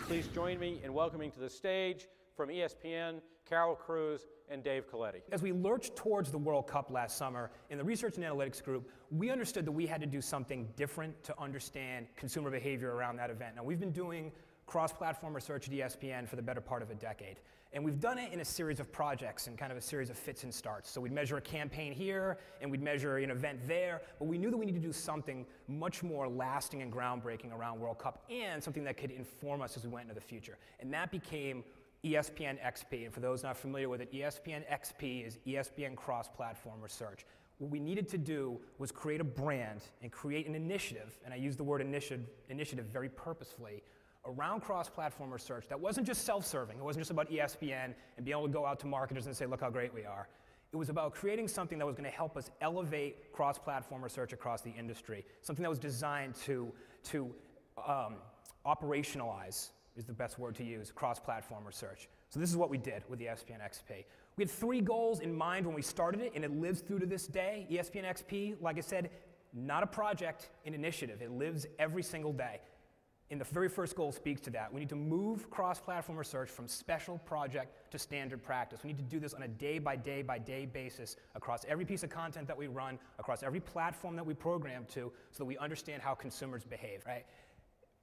Please join me in welcoming to the stage from ESPN, Carole Kruse and Dave Coletti. As we lurched towards the World Cup last summer, in the research and analytics group, we understood that we had to do something different to understand consumer behavior around that event. Now, we've been doing cross-platform research at ESPN for the better part of a decade. And we've done it in a series of projects and kind of a series of fits and starts. So we'd measure a campaign here, and we'd measure an event there, but we knew that we needed to do something much more lasting and groundbreaking around World Cup, and something that could inform us as we went into the future. And that became ESPN-XP. And for those not familiar with it, ESPN-XP is ESPN cross-platform research. What we needed to do was create a brand and create an initiative, and I use the word initiative very purposefully, around cross-platform research that wasn't just self-serving. It wasn't just about ESPN and being able to go out to marketers and say, look how great we are. It was about creating something that was going to help us elevate cross-platform research across the industry, something that was designed to operationalize, is the best word to use, cross-platform research. So this is what we did with the ESPN-XP. We had 3 goals in mind when we started it, and it lives through to this day. ESPN-XP, like I said, not a project, an initiative. It lives every single day. And the very first goal speaks to that. We need to move cross-platform research from special project to standard practice. We need to do this on a day-by-day-by-day basis across every piece of content that we run, across every platform that we program to, so that we understand how consumers behave, right?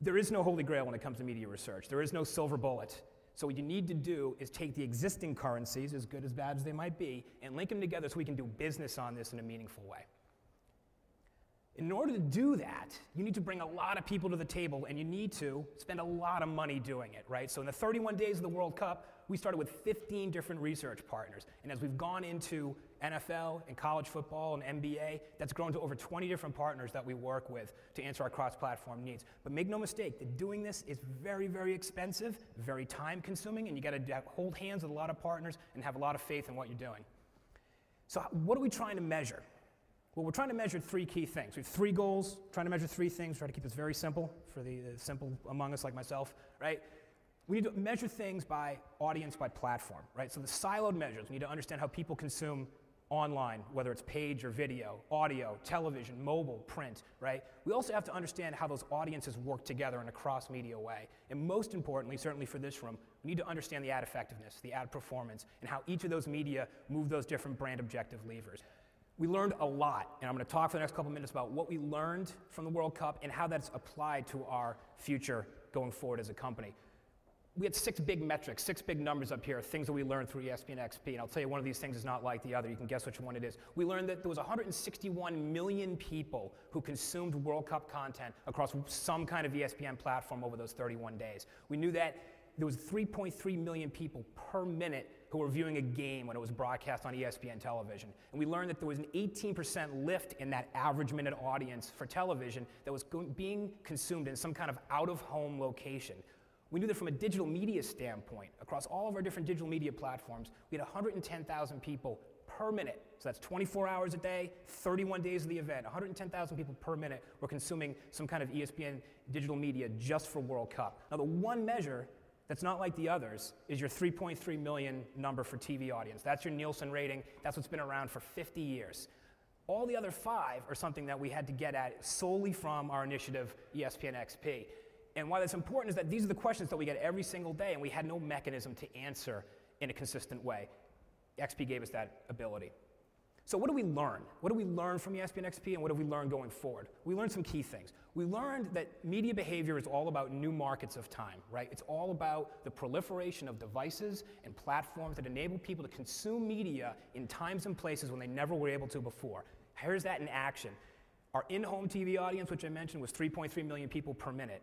There is no holy grail when it comes to media research. There is no silver bullet. So what you need to do is take the existing currencies, as good as bad as they might be, and link them together so we can do business on this in a meaningful way. In order to do that, you need to bring a lot of people to the table, and you need to spend a lot of money doing it, right? So in the 31 days of the World Cup, we started with 15 different research partners. And as we've gone into NFL and college football and NBA, that's grown to over 20 different partners that we work with to answer our cross-platform needs. But make no mistake, that doing this is very, very expensive, very time-consuming, and you got to hold hands with a lot of partners and have a lot of faith in what you're doing. So what are we trying to measure? Well, we're trying to measure 3 key things. We have 3 goals, trying to measure 3 things, try to keep this very simple for the simple among us like myself, right? We need to measure things by audience, by platform, right? So the siloed measures, we need to understand how people consume online, whether it's page or video, audio, television, mobile, print, right? We also have to understand how those audiences work together in a cross-media way. And most importantly, certainly for this room, we need to understand the ad effectiveness, the ad performance, and how each of those media move those different brand objective levers. We learned a lot, and I'm going to talk for the next couple minutes about what we learned from the World Cup and how that's applied to our future going forward as a company. We had 6 big metrics, 6 big numbers up here, things that we learned through ESPN-XP, and I'll tell you one of these things is not like the other. You can guess which one it is. We learned that there was 161 million people who consumed World Cup content across some kind of ESPN platform over those 31 days. We knew that there was 3.3 million people per minute who were viewing a game when it was broadcast on ESPN television. And we learned that there was an 18% lift in that average minute audience for television that was being consumed in some kind of out-of-home location. We knew that from a digital media standpoint, across all of our different digital media platforms, we had 110,000 people per minute. So that's 24 hours a day, 31 days of the event. 110,000 people per minute were consuming some kind of ESPN digital media just for World Cup. Now, the one measure that's not like the others is your 3.3 million number for TV audience. That's your Nielsen rating. That's what's been around for 50 years. All the other 5 are something that we had to get at solely from our initiative, ESPN-XP. And why that's important is that these are the questions that we get every single day, and we had no mechanism to answer in a consistent way. XP gave us that ability. So what do we learn? What do we learn from ESPN-XP, and what have we learned going forward? We learned some key things. We learned that media behavior is all about new markets of time, right? It's all about the proliferation of devices and platforms that enable people to consume media in times and places when they never were able to before. Here's that in action. Our in-home TV audience, which I mentioned, was 3.3 million people per minute.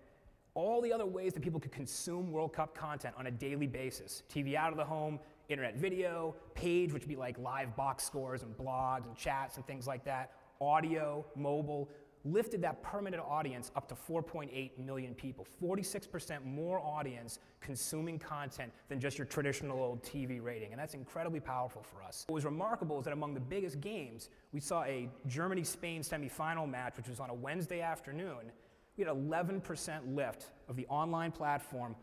All the other ways that people could consume World Cup content on a daily basis, TV out of the home, internet video, page, which would be like live box scores and blogs and chats and things like that, audio, mobile, lifted that per minute audience up to 4.8 million people, 46% more audience consuming content than just your traditional old TV rating, and that's incredibly powerful for us. What was remarkable is that among the biggest games, we saw a Germany-Spain semifinal match, which was on a Wednesday afternoon. We had 11% lift of the online platform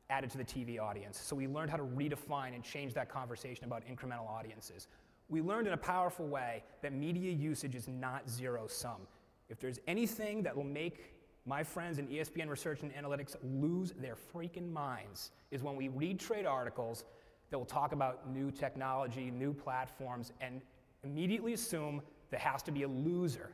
added to the TV audience. So we learned how to redefine and change that conversation about incremental audiences. We learned in a powerful way that media usage is not zero-sum. If there's anything that will make my friends in ESPN Research and Analytics lose their freaking minds is when we read trade articles that will talk about new technology, new platforms, and immediately assume there has to be a loser,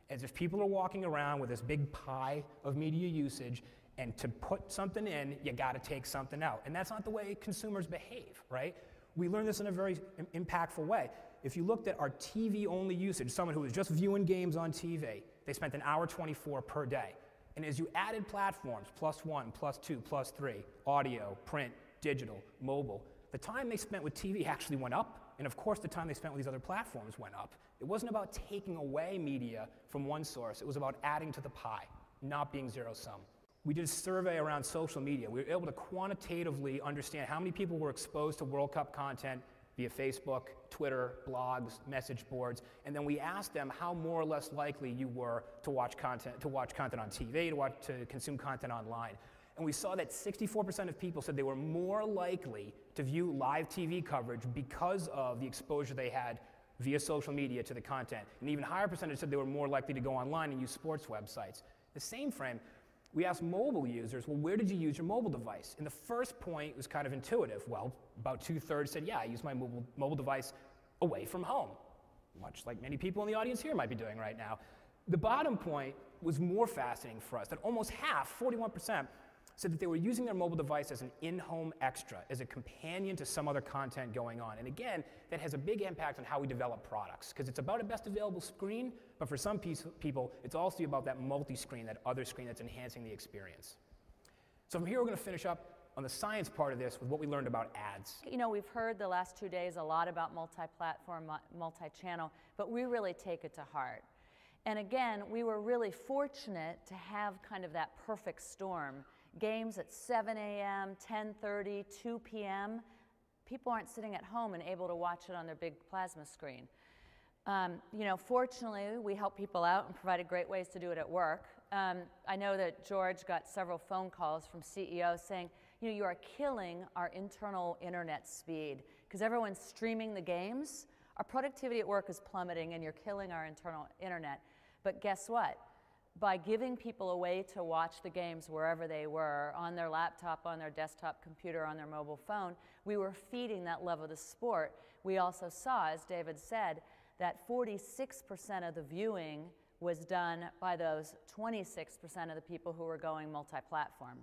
as if people are walking around with this big pie of media usage, and to put something in, you gotta take something out. And that's not the way consumers behave, right? We learned this in a very impactful way. If you looked at our TV-only usage, someone who was just viewing games on TV, they spent 1 hour 24 per day. And as you added platforms, +1, +2, +3, audio, print, digital, mobile, the time they spent with TV actually went up, and of course the time they spent with these other platforms went up. It wasn't about taking away media from one source, it was about adding to the pie, not being zero-sum. We did a survey around social media. We were able to quantitatively understand how many people were exposed to World Cup content via Facebook, Twitter, blogs, message boards, and then we asked them how more or less likely you were to watch content on TV, to consume content online. And we saw that 64% of people said they were more likely to view live TV coverage because of the exposure they had via social media to the content. An even higher percentage said they were more likely to go online and use sports websites. The same frame, we asked mobile users, well, where did you use your mobile device? And the first point was kind of intuitive. Well, about 2/3 said, yeah, I use my mobile device away from home, much like many people in the audience here might be doing right now. The bottom point was more fascinating for us, that almost half, 41%, said that they were using their mobile device as an in-home extra, as a companion to some other content going on. And again, that has a big impact on how we develop products, because it's about a best available screen, but for some people, it's also about that multi-screen, that other screen that's enhancing the experience. So from here, we're going to finish up on the science part of this with what we learned about ads. You know, we've heard the last 2 days a lot about multi-platform, multi-channel, but we really take it to heart. And again, we were really fortunate to have kind of that perfect storm. Games at 7 a.m., 10:30, 2 p.m. People aren't sitting at home and able to watch it on their big plasma screen. You know, fortunately, we help people out and provided great ways to do it at work. I know that George got several phone calls from CEOs saying, you know, you are killing our internal internet speed because everyone's streaming the games. Our productivity at work is plummeting and you're killing our internal internet. But guess what? By giving people a way to watch the games wherever they were, on their laptop, on their desktop computer, on their mobile phone, we were feeding that love of the sport. We also saw, as David said, that 46% of the viewing was done by those 26% of the people who were going multi-platform.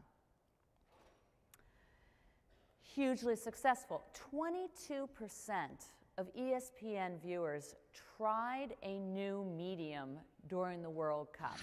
Hugely successful. 22% of ESPN viewers tried a new medium during the World Cup.